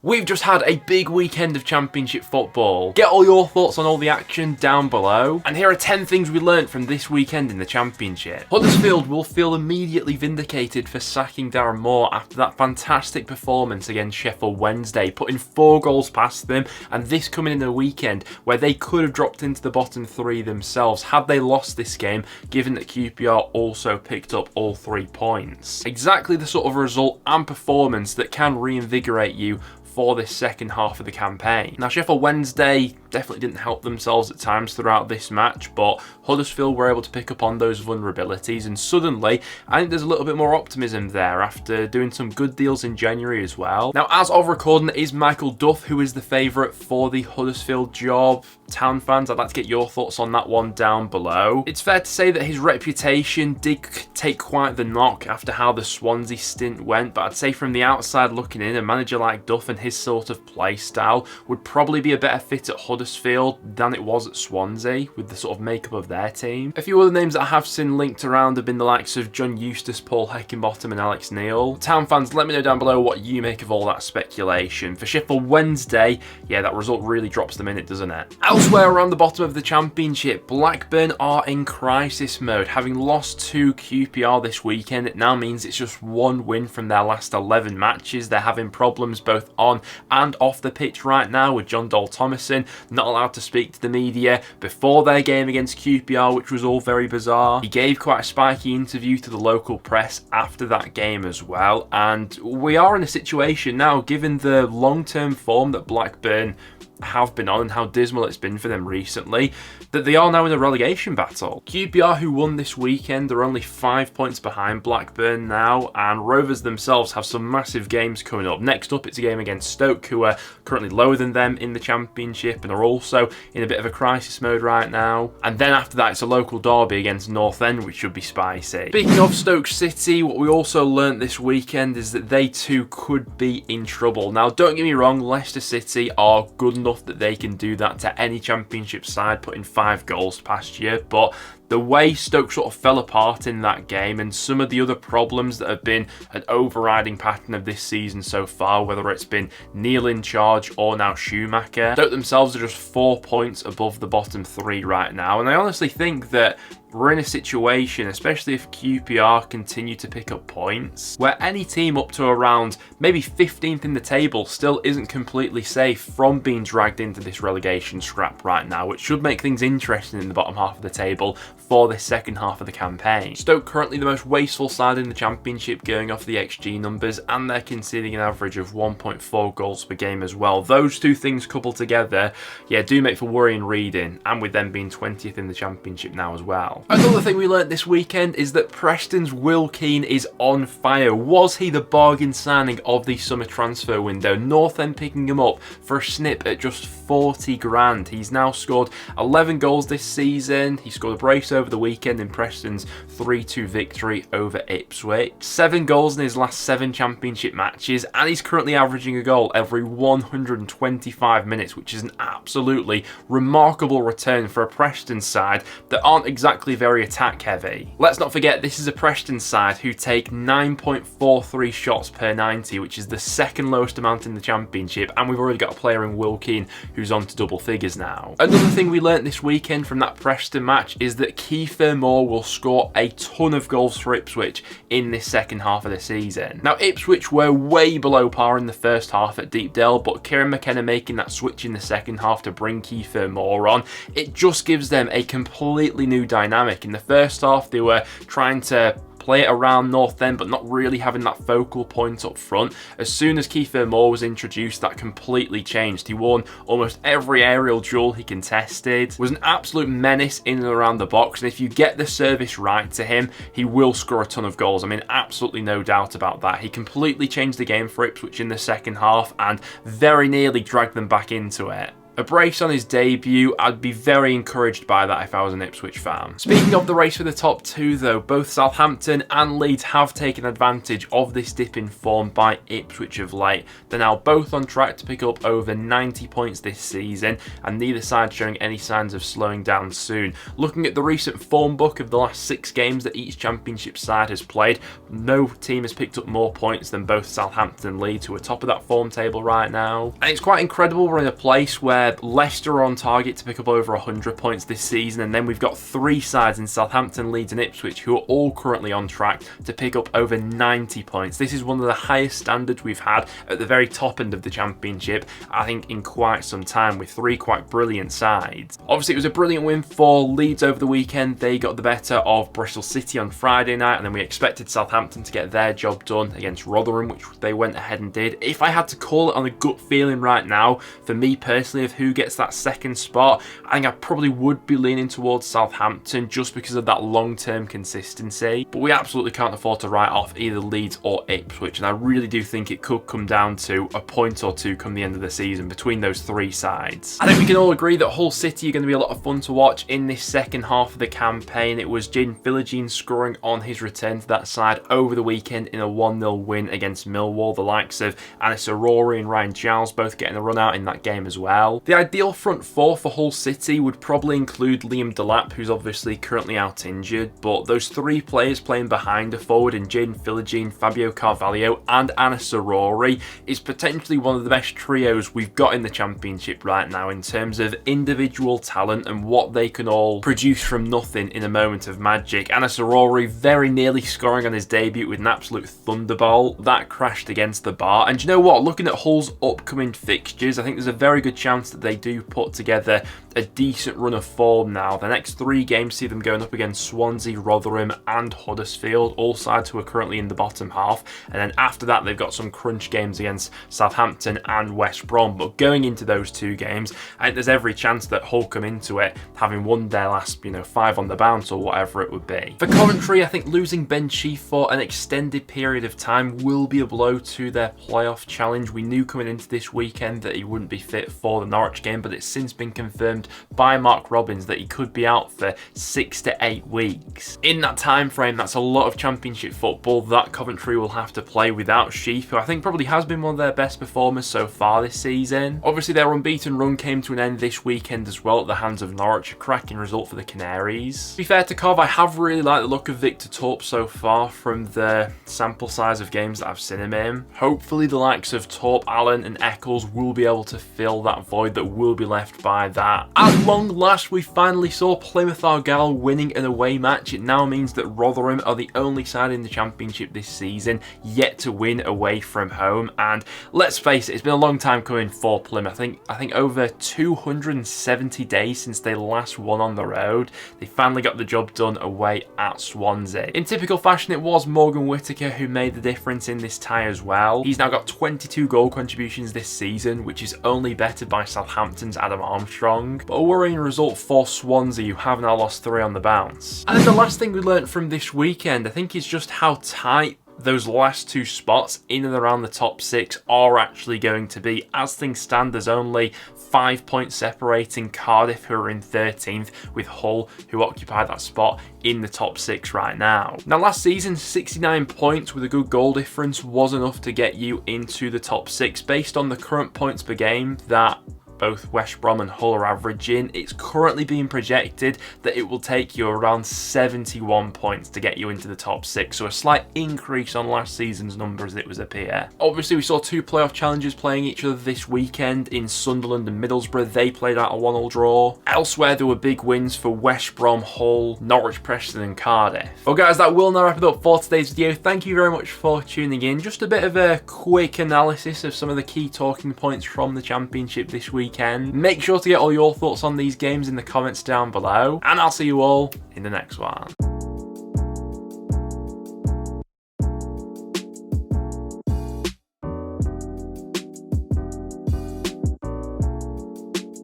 We've just had a big weekend of Championship football. Get all your thoughts on all the action down below. And here are 10 things we learnt from this weekend in the Championship. Huddersfield will feel immediately vindicated for sacking Darren Moore after that fantastic performance against Sheffield Wednesday, putting 4 goals past them, and this coming in a weekend where they could have dropped into the bottom 3 themselves had they lost this game, given that QPR also picked up all 3 points. Exactly the sort of result and performance that can reinvigorate you for this second half of the campaign. Now, Sheffield Wednesday definitely didn't help themselves at times throughout this match, but Huddersfield were able to pick up on those vulnerabilities, and suddenly I think there's a little bit more optimism there after doing some good deals in January as well. Now, as of recording, it is Michael Duff who is the favourite for the Huddersfield job. Town fans, I'd like to get your thoughts on that one down below. It's fair to say that his reputation did take quite the knock after how the Swansea stint went, but I'd say from the outside looking in, a manager like Duff and his sort of play style would probably be a better fit at Huddersfield than it was at Swansea with the sort of makeup of their team. A few other names that I have seen linked around have been the likes of John Eustace, Paul Heckingbottom and Alex Neil. Town fans, let me know down below what you make of all that speculation. For Sheffield Wednesday, yeah, that result really drops them in it, doesn't it? Elsewhere around the bottom of the Championship, Blackburn are in crisis mode. Having lost to QPR this weekend, it now means it's just 1 win from their last 11 matches. They're having problems both on and off the pitch right now, with John Dole-Thomason not allowed to speak to the media before their game against QPR, which was all very bizarre. He gave quite a spiky interview to the local press after that game as well, and we are in a situation now, given the long-term form that Blackburn have been on and how dismal it's been for them recently, that they are now in a relegation battle. QPR, who won this weekend, are only 5 points behind Blackburn now, and Rovers themselves have some massive games coming up. Next up, it's a game against Stoke, who are currently lower than them in the Championship and are also in a bit of a crisis mode right now. And then after that, it's a local derby against North End, which should be spicy. Speaking of Stoke City, what we also learnt this weekend is that they too could be in trouble. Now, don't get me wrong, Leicester City are good enough that they can do that to any Championship side, putting 5 goals past you, but the way Stoke sort of fell apart in that game and some of the other problems that have been an overriding pattern of this season so far, whether it's been Neil in charge or now Schumacher, Stoke themselves are just 4 points above the bottom 3 right now, and I honestly think that we're in a situation, especially if QPR continue to pick up points, where any team up to around maybe 15th in the table still isn't completely safe from being dragged into this relegation scrap right now, which should make things interesting in the bottom half of the table for this second half of the campaign. Stoke currently the most wasteful side in the Championship going off the XG numbers, and they're conceding an average of 1.4 goals per game as well. Those two things coupled together, yeah, do make for worrying reading, and with them being 20th in the Championship now as well. Another thing we learnt this weekend is that Preston's Will Keane is on fire. Was he the bargain signing of the summer transfer window? North End picking him up for a snip at just 40 grand. He's now scored 11 goals this season. He scored a brace over the weekend in Preston's 3-2 victory over Ipswich. 7 goals in his last 7 Championship matches, and he's currently averaging a goal every 125 minutes, which is an absolutely remarkable return for a Preston side that aren't exactly very attack heavy. Let's not forget, this is a Preston side who take 9.43 shots per 90, which is the second lowest amount in the Championship, and we've already got a player in Will Keane who's on to double figures now. Another thing we learnt this weekend from that Preston match is that Kieffer Moore will score a ton of goals for Ipswich in this second half of the season. Now, Ipswich were way below par in the first half at Deepdale, but Kieran McKenna making that switch in the second half to bring Kieffer Moore on, it just gives them a completely new dynamic. In the first half, they were trying to play it around North End, but not really having that focal point up front. As soon as Kieffer Moore was introduced, that completely changed. He won almost every aerial duel he contested, was an absolute menace in and around the box, and if you get the service right to him, he will score a ton of goals. I mean, absolutely no doubt about that. He completely changed the game for Ipswich in the second half and very nearly dragged them back into it. A brace on his debut, I'd be very encouraged by that if I was an Ipswich fan. Speaking of the race for the top two though, both Southampton and Leeds have taken advantage of this dip in form by Ipswich of late. They're now both on track to pick up over 90 points this season, and neither side showing any signs of slowing down soon. Looking at the recent form book of the last 6 games that each championship side has played, no team has picked up more points than both Southampton and Leeds, who are top of that form table right now. And it's quite incredible we're in a place where Leicester are on target to pick up over 100 points this season, and then we've got 3 sides in Southampton, Leeds and Ipswich who are all currently on track to pick up over 90 points. This is one of the highest standards we've had at the very top end of the championship, I think, in quite some time, with 3 quite brilliant sides. Obviously, it was a brilliant win for Leeds over the weekend. They got the better of Bristol City on Friday night, and then we expected Southampton to get their job done against Rotherham, which they went ahead and did. If I had to call it on a gut feeling right now, for me personally, of who gets that second spot, I think I probably would be leaning towards Southampton just because of that long-term consistency. But we absolutely can't afford to write off either Leeds or Ipswich, and I really do think it could come down to a point or two come the end of the season between those 3 sides. I think we can all agree that Hull City are going to be a lot of fun to watch in this second half of the campaign. It was Jaden Philogene scoring on his return to that side over the weekend in a 1-0 win against Millwall. The likes of Anis Arori and Ryan Giles both getting a run out in that game as well. The ideal front 4 for Hull City would probably include Liam Delap, who's obviously currently out injured, but those 3 players playing behind a forward in Jaden Philogene, Fabio Carvalho and Anis Arori is potentially one of the best trios we've got in the championship right now in terms of individual talent and what they can all produce from nothing in a moment of magic. Anis Arori very nearly scoring on his debut with an absolute thunderbolt. That crashed against the bar. And do you know what? Looking at Hull's upcoming fixtures, I think there's a very good chance that they do put together a decent run of form now. The next 3 games see them going up against Swansea, Rotherham and Huddersfield, all sides who are currently in the bottom half. And then after that, they've got some crunch games against Southampton and West Brom. But going into those 2 games, I think there's every chance that Hull come into it having won their last, 5 on the bounce or whatever it would be. For Coventry, I think losing Ben Sheaf for an extended period of time will be a blow to their playoff challenge. We knew coming into this weekend that he wouldn't be fit for the Norwich game, but it's since been confirmed by Mark Robbins that he could be out for 6 to 8 weeks. In that time frame, that's a lot of championship football that Coventry will have to play without Sheaf, who I think probably has been one of their best performers so far this season. Obviously, their unbeaten run came to an end this weekend as well at the hands of Norwich, a cracking result for the Canaries. To be fair to Cov, I have really liked the look of Victor Torp so far from the sample size of games that I've seen him in. Hopefully the likes of Torp, Allen and Eccles will be able to fill that void that will be left by that. At long last, we finally saw Plymouth Argyle winning an away match. It now means that Rotherham are the only side in the championship this season yet to win away from home, and let's face it, it's been a long time coming for Plymouth. I think over 270 days since they last won on the road. They finally got the job done away at Swansea. In typical fashion, it was Morgan Whittaker who made the difference in this tie as well. He's now got 22 goal contributions this season, which is only bettered by Southampton's Adam Armstrong, but a worrying result for Swansea, who have now lost 3 on the bounce. And then the last thing we learnt from this weekend, I think, is just how tight those last 2 spots in and around the top 6 are actually going to be. As things stand, there's only 5 points separating Cardiff, who are in 13th, with Hull, who occupy that spot in the top 6 right now. Now, last season, 69 points with a good goal difference was enough to get you into the top 6. Based on the current points per game that both West Brom and Hull are averaging, it's currently being projected that it will take you around 71 points to get you into the top 6, so a slight increase on last season's numbers, it would appear. Obviously, we saw 2 playoff challenges playing each other this weekend in Sunderland and Middlesbrough. They played out a 1-1 draw. Elsewhere, there were big wins for West Brom, Hull, Norwich, Preston and Cardiff. Well guys, that will now wrap it up for today's video. Thank you very much for tuning in. Just a bit of a quick analysis of some of the key talking points from the championship this week. Make sure to get all your thoughts on these games in the comments down below, and I'll see you all in the next one.